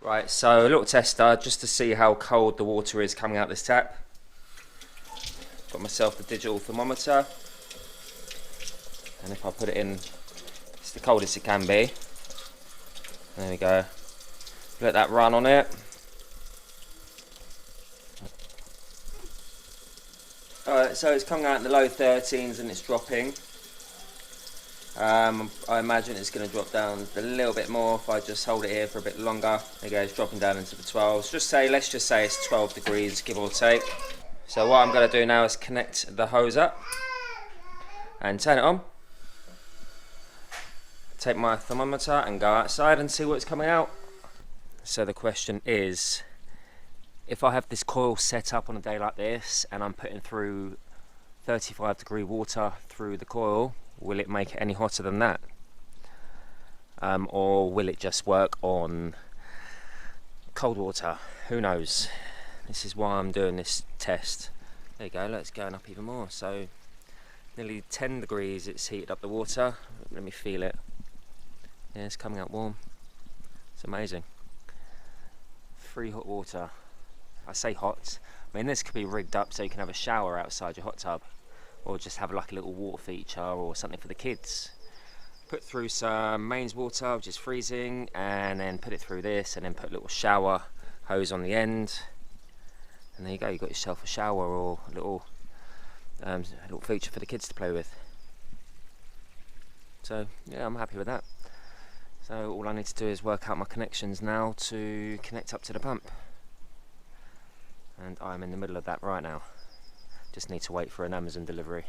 Right, so a little tester just to see how cold the water is coming out this tap. Got myself the digital thermometer, and if I put it in, it's the coldest it can be. There we go. Let that run on it. Alright, so it's coming out in the low 13s and it's dropping. I imagine it's going to drop down a little bit more if I just hold it here for a bit longer. There you go, it's dropping down into the 12s. Let's just say it's 12 degrees, give or take. So what I'm going to do now is connect the hose up and turn it on. Take my thermometer and go outside and see what's coming out. So the question is, if I have this coil set up on a day like this and I'm putting through 35-degree water through the coil, will it make it any hotter than that? Or will it just work on cold water? Who knows? This is why I'm doing this test. There you go, look, it's going up even more. So nearly 10 degrees it's heated up the water. Let me feel it. Yeah, it's coming out warm. It's amazing. Free hot water. I say hot, I mean this could be rigged up so you can have a shower outside your hot tub, or just have like a little water feature or something for the kids. Put through some mains water, which is freezing, and then put it through this, and then put a little shower hose on the end, and there you go, you've got yourself a shower or a little feature for the kids to play with. So yeah, I'm happy with that. So all I need to do is work out my connections now to connect up to the pump. And I'm in the middle of that right now. Just need to wait for an Amazon delivery.